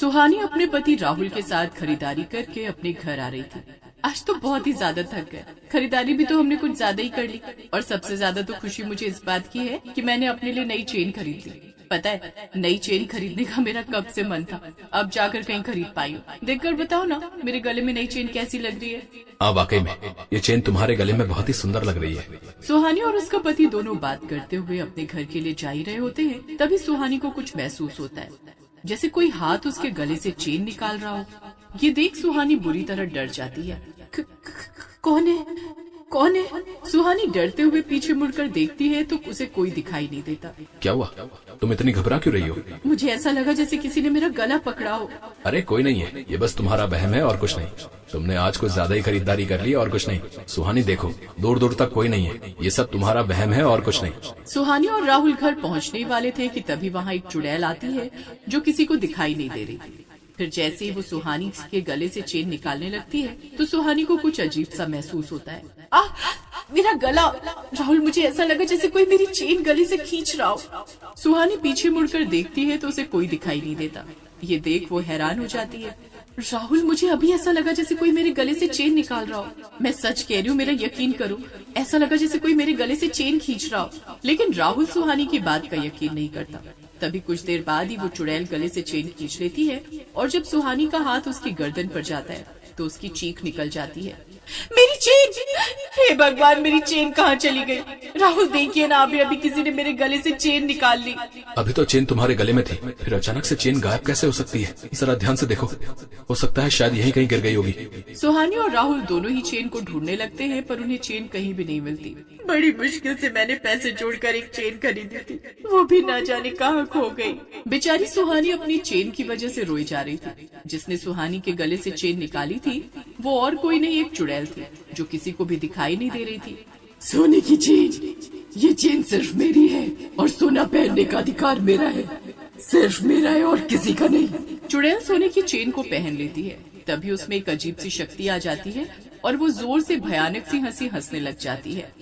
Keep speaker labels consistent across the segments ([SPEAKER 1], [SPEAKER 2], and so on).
[SPEAKER 1] सुहानी अपने पति राहुल के साथ खरीदारी करके अपने घर आ रही थी। आज तो बहुत ही ज्यादा थक गए। खरीदारी भी तो हमने कुछ ज्यादा ही कर ली और सबसे ज्यादा तो खुशी मुझे इस बात की है कि मैंने अपने लिए नई चेन खरीद ली। पता है, नई चेन खरीदने का मेरा कब से मन था, अब जाकर कहीं खरीद पाई हूँ। देखकर बताओ ना, मेरे गले में नई चेन कैसी लग रही है।
[SPEAKER 2] वाकई में ये चेन तुम्हारे गले में बहुत ही सुंदर लग रही है।
[SPEAKER 1] सुहानी और उसका पति दोनों बात करते हुए अपने घर के लिए जा ही रहे होते हैं। तभी सुहानी को कुछ महसूस होता है, जैसे कोई हाथ उसके गले से चेन निकाल रहा हो। ये देख सुहानी बुरी तरह डर जाती है। कौन है? कौन है? सुहानी डरते हुए पीछे मुड़कर देखती है तो उसे कोई दिखाई नहीं देता।
[SPEAKER 2] क्या हुआ? तुम इतनी घबरा क्यों रही हो?
[SPEAKER 1] मुझे ऐसा लगा जैसे किसी ने मेरा गला पकड़ा हो।
[SPEAKER 2] अरे कोई नहीं है, ये बस तुम्हारा वहम है और कुछ नहीं। तुमने आज कुछ ज्यादा ही खरीदारी कर ली और कुछ नहीं। सुहानी देखो, दूर दूर तक कोई नहीं है, ये सब तुम्हारा वहम है और कुछ नहीं।
[SPEAKER 1] सुहानी और राहुल घर पहुँचने वाले थे कि तभी वहाँ एक चुड़ैल आती है जो किसी को दिखाई नहीं दे रही थी। फिर जैसे ही वो सुहानी के गले से चेन निकालने लगती है तो सुहानी को कुछ अजीब सा महसूस होता है। मेरा गला! राहुल, मुझे ऐसा लगा जैसे कोई मेरी चेन गले से खींच रहा हो। सुहानी पीछे मुड़कर देखती है तो उसे कोई दिखाई नहीं देता। ये देख वो हैरान हो जाती है। राहुल, मुझे अभी ऐसा लगा जैसे कोई मेरे गले से चेन निकाल रहा हो। मैं सच कह रही हूँ, मेरा यकीन करो, ऐसा लगा जैसे कोई मेरे गले से चेन खींच रहा हो। लेकिन राहुल सुहानी की बात का यकीन नहीं करता। तभी कुछ देर बाद ही वो चुड़ैल गले से चेन खींच लेती है और जब सुहानी का हाथ उसकी गर्दन पर जाता है तो उसकी चीख निकल जाती है। मेरी चेन! हे भगवान, मेरी चेन कहाँ चली गई? राहुल देखिए ना, अभी किसी ने मेरे गले से चेन निकाल ली।
[SPEAKER 2] अभी तो चेन तुम्हारे गले में थी, फिर अचानक से चेन गायब कैसे हो सकती है? जरा ध्यान से देखो, हो सकता है शायद यहीं कहीं गिर गई होगी।
[SPEAKER 1] सुहानी और राहुल दोनों ही चेन को ढूंढने लगते हैं पर उन्हें चेन कहीं भी नहीं मिलती। बड़ी मुश्किल से मैंने पैसे जोड़कर एक चेन खरीदी थी, वो भी ना जाने कहाँ खो गई। बेचारी सुहानी अपनी चेन की वजह से रोई जा रही थी। जिसने सुहानी के गले से चेन निकाली थी वो और कोई नहीं, एक चुड़ैल थी जो किसी को भी दिखाई नहीं दे रही थी। सोने की चेन, ये चेन सिर्फ मेरी है और सोना पहनने का अधिकार मेरा है, सिर्फ मेरा है और किसी का नहीं। चुड़ैल सोने की चेन को पहन लेती है। तभी उसमें एक अजीब सी शक्ति आ जाती है और वो जोर से भयानक सी हंसी हंसने लग जाती है।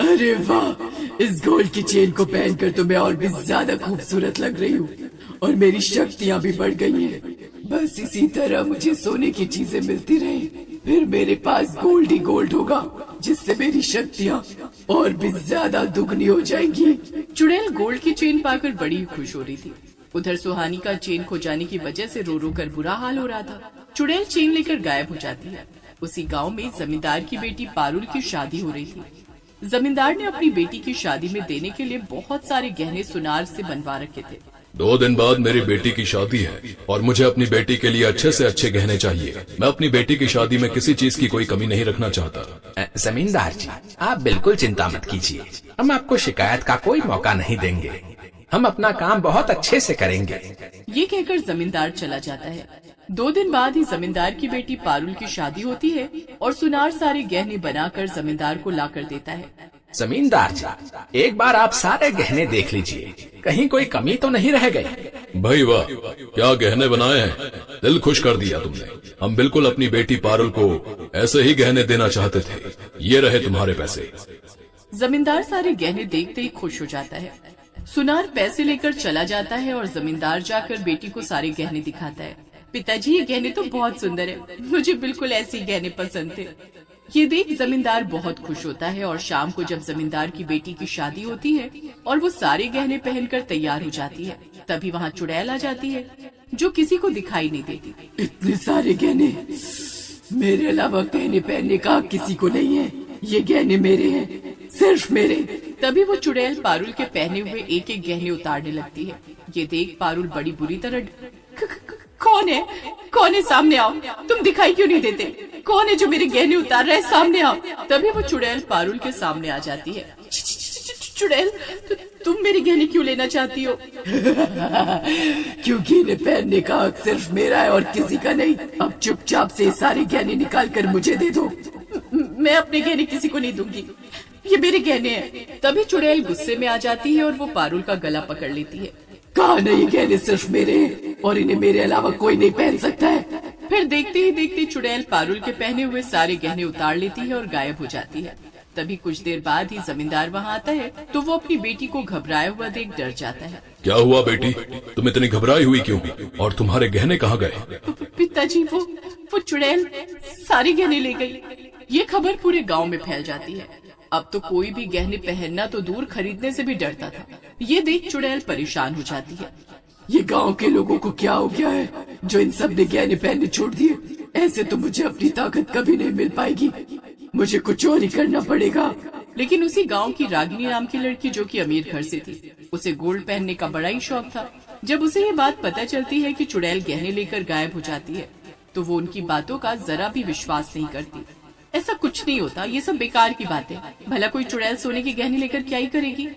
[SPEAKER 1] अरे वाह, इस गोल्ड की चेन को पहनकर तो मैं और भी ज्यादा खूबसूरत लग रही हूँ और मेरी शक्तियाँ भी बढ़ गई हैं। बस इसी तरह मुझे सोने की चीजें मिलती रहे, फिर मेरे पास गोल्ड ही गोल्ड होगा, जिससे मेरी शक्तियाँ और भी ज्यादा दुगनी हो जाएंगी। चुड़ैल गोल्ड की चेन पाकर बड़ी खुश हो रही थी। उधर सुहानी का चेन खो जाने की वजह से रो रो कर बुरा हाल हो रहा था। चुड़ैल चेन लेकर गायब हो जाती है। उसी गांव में जमींदार की बेटी पारुल की शादी हो रही थी। जमींदार ने अपनी बेटी की शादी में देने के लिए बहुत सारे गहने सुनार से बनवा रखे थे।
[SPEAKER 2] 2 दिन बाद मेरी बेटी की शादी है और मुझे अपनी बेटी के लिए अच्छे से अच्छे गहने चाहिए। मैं अपनी बेटी की शादी में किसी चीज की कोई कमी नहीं रखना चाहता।
[SPEAKER 3] जमींदार जी, आप बिल्कुल चिंता मत कीजिए, हम आपको शिकायत का कोई मौका नहीं देंगे। हम अपना काम बहुत अच्छे से करेंगे।
[SPEAKER 1] ये कहकर जमींदार चला जाता है। 2 दिन बाद ही जमींदार की बेटी पारुल की शादी होती है और सुनार सारे गहने बनाकर जमींदार को लाकर देता है।
[SPEAKER 3] जमींदार जी, एक बार आप सारे गहने देख लीजिए, कहीं कोई कमी तो नहीं रह गई।
[SPEAKER 2] भाई वाह, क्या गहने बनाए हैं, दिल खुश कर दिया तुमने। हम बिल्कुल अपनी बेटी पारुल को ऐसे ही गहने देना चाहते थे। ये रहे तुम्हारे पैसे।
[SPEAKER 1] जमींदार सारे गहने देखते ही खुश हो जाता है। सुनार पैसे लेकर चला जाता है और जमींदार जाकर बेटी को सारे गहने दिखाता है। पिताजी, ये गहने तो बहुत सुंदर है, मुझे बिल्कुल ऐसे ही गहने पसंद थे। ये देख जमींदार बहुत खुश होता है और शाम को जब जमींदार की बेटी की शादी होती है और वो सारे गहने पहनकर तैयार हो जाती है, तभी वहाँ चुड़ैल आ जाती है जो किसी को दिखाई नहीं देती। इतने सारे गहने, मेरे अलावा गहने पहनने का किसी को नहीं है, ये गहने मेरे हैं, सिर्फ मेरे। तभी वो चुड़ैल पारुल के पहने हुए एक एक गहने उतारने लगती है। ये देख पारुल बड़ी बुरी तरह कौन है? कौन है? सामने आओ, तुम दिखाई क्यों नहीं देते? कौन है जो मेरे गहने उतार रहा है? सामने आओ। तभी वो चुड़ैल पारुल के सामने आ जाती है। चुड़ैल, तुम मेरे गहने क्यों लेना चाहती हो? क्योंकि इन्हें पहनने का हक सिर्फ मेरा है और किसी का नहीं। अब चुपचाप से सारे गहने निकाल कर मुझे दे दो। मैं अपने गहने किसी को नहीं दूंगी, ये मेरे गहने हैं। तभी चुड़ैल गुस्से में आ जाती है और वो पारुल का गला पकड़ लेती है। कहा नहीं, ये गहने सिर्फ मेरे हैं और इन्हें मेरे अलावा कोई नहीं पहन सकता है। फिर देखते ही देखते चुड़ैल पारुल के पहने हुए सारे गहने उतार लेती है और गायब हो जाती है। तभी कुछ देर बाद ही जमींदार वहाँ आता है तो वो अपनी बेटी को घबराया हुआ देख डर जाता है।
[SPEAKER 2] क्या हुआ बेटी, तुम इतनी घबराई हुई क्यों? और तुम्हारे गहने कहाँ गए?
[SPEAKER 1] पिताजी वो चुड़ैल सारे गहने ले गई। ये खबर पूरे गांव में फैल जाती है। अब तो कोई भी गहने पहनना तो दूर खरीदने से भी डरता था। ये देख चुड़ैल परेशान हो जाती है। ये गांव के लोगों को क्या हो गया है जो इन सब ने गहने पहनने छोड़ दिए? ऐसे तो मुझे अपनी ताकत कभी नहीं मिल पाएगी, मुझे कुछ और ही करना पड़ेगा। लेकिन उसी गांव की रागिनी नाम की लड़की जो कि अमीर घर से थी, उसे गोल्ड पहनने का बड़ा ही शौक था। जब उसे ये बात पता चलती है कि चुड़ैल गहने लेकर गायब हो जाती है तो वो उनकी बातों का जरा भी विश्वास नहीं करती। ऐसा कुछ नहीं होता, ये सब बेकार की बातें। भला कोई चुड़ैल सोने के गहने लेकर क्या ही करेगी।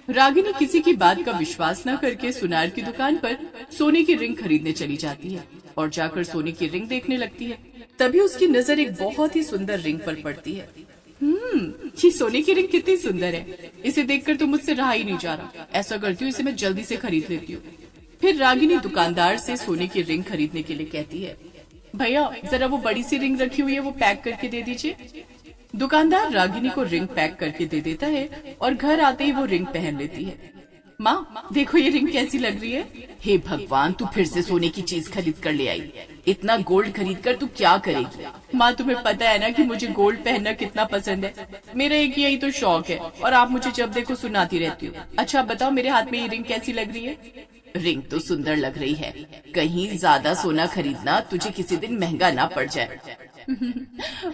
[SPEAKER 1] रागिनी किसी की बात का विश्वास न करके सुनार की दुकान पर सोने की रिंग खरीदने चली जाती है और जाकर सोने की रिंग देखने लगती है। तभी उसकी नजर एक बहुत ही सुंदर रिंग पर पड़ती है। ये सोने की रिंग कितनी सुंदर है, इसे देखकर तो मुझसे रहा ही नहीं जा रहा। ऐसा करती हूँ, इसे मैं जल्दी से खरीद लेती हूँ। फिर रागिनी दुकानदार से सोने की रिंग खरीदने के लिए कहती है, भैया जरा वो बड़ी सी रिंग रखी हुई है वो पैक करके दे दीजिए। दुकानदार रागिनी को रिंग पैक करके दे देता है और घर आते ही वो रिंग पहन लेती है। माँ देखो ये रिंग कैसी लग रही है। हे भगवान, तू फिर से सोने की चीज खरीद कर ले आई। इतना गोल्ड खरीद कर तू क्या करेगी? माँ तुम्हें पता है ना कि मुझे गोल्ड पहनना कितना पसंद है, मेरा एक यही तो शौक है और आप मुझे जब देखो सुनाती रहती हो। अच्छा बताओ मेरे हाथ में ये रिंग कैसी लग रही है? रिंग तो सुंदर लग रही है, कहीं ज्यादा सोना खरीदना तुझे किसी दिन महंगा ना पड़ जाए।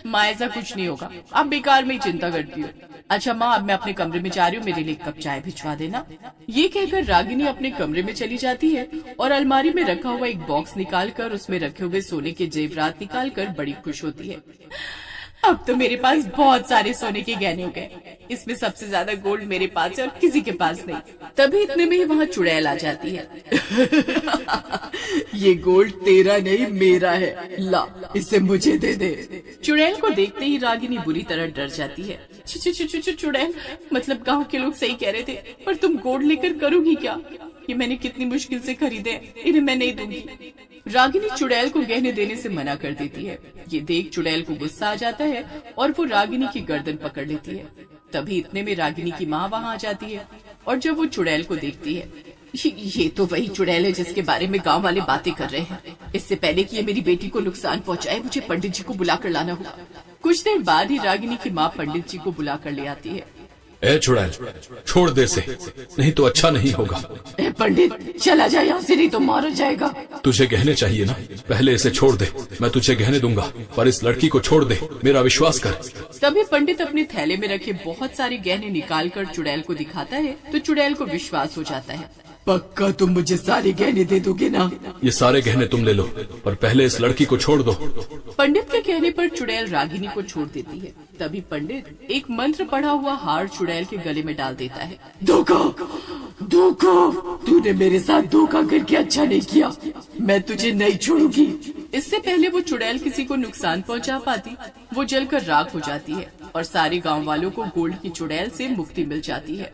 [SPEAKER 1] माँ ऐसा कुछ नहीं होगा, आप बेकार में ही चिंता करती हो। अच्छा माँ अब मैं अपने कमरे में जा रही हूँ, मेरे लिए एक कप चाय भिजवा देना। ये कहकर रागिनी अपने कमरे में चली जाती है और अलमारी में रखा हुआ एक बॉक्स निकालकर उसमें रखे हुए सोने के जेवरात निकालकर बड़ी खुश होती है। अब तो मेरे पास बहुत सारे सोने के गहने हो गए, इसमें सबसे ज्यादा गोल्ड मेरे पास है और किसी के पास नहीं। तभी इतने में ही वहाँ चुड़ैल आ जाती है। ये गोल्ड तेरा नहीं मेरा है, ला इसे मुझे दे दे। चुड़ैल को देखते ही रागिनी बुरी तरह डर जाती है। चुड़ैल, मतलब गांव के लोग सही कह रहे थे, पर तुम गोल्ड लेकर करोगी क्या? ये मैंने कितनी मुश्किल से खरीदे, इन्हें मैं नहीं दूंगी। रागिनी चुड़ैल को गहने देने से मना कर देती है। ये देख चुड़ैल को गुस्सा आ जाता है और वो रागिनी की गर्दन पकड़ लेती है। तभी इतने में रागिनी की माँ वहाँ आ जाती है और जब वो चुड़ैल को देखती है, ये तो वही चुड़ैल है जिसके बारे में गांव वाले बातें कर रहे हैं। इससे पहले कि ये मेरी बेटी को नुकसान पहुँचाए मुझे पंडित जी को बुलाकर लाना होगा। कुछ देर बाद ही रागिनी की माँ पंडित जी को बुलाकर ले आती है।
[SPEAKER 2] ए चुड़ैल, छोड़ दे से, नहीं तो अच्छा नहीं होगा।
[SPEAKER 1] ए पंडित चला जाए यहाँ से, नहीं तो मारा जाएगा।
[SPEAKER 2] तुझे गहने चाहिए ना, पहले इसे छोड़ दे, मैं तुझे गहने दूंगा, पर इस लड़की को छोड़ दे, मेरा विश्वास कर।
[SPEAKER 1] तभी पंडित अपने थैले में रखे बहुत सारे गहने निकालकर चुड़ैल को दिखाता है तो चुड़ैल को विश्वास हो जाता है। पक्का तुम मुझे सारे गहने दे दोगे ना?
[SPEAKER 2] ये सारे गहने तुम ले लो, पर पहले इस लड़की को छोड़ दो।
[SPEAKER 1] पंडित के कहने पर चुड़ैल रागिनी को छोड़ देती है। तभी पंडित एक मंत्र पढ़ा हुआ हार चुड़ैल के गले में डाल देता है। धोखा, धोखा, तूने मेरे साथ धोखा करके अच्छा नहीं किया, मैं तुझे नहीं छोड़ूंगी। इससे पहले वो चुड़ैल किसी को नुकसान पहुंचा पाती, वो जलकर राख हो जाती है और सारे गांव वालों को गोल्ड की चुड़ैल से मुक्ति मिल जाती है।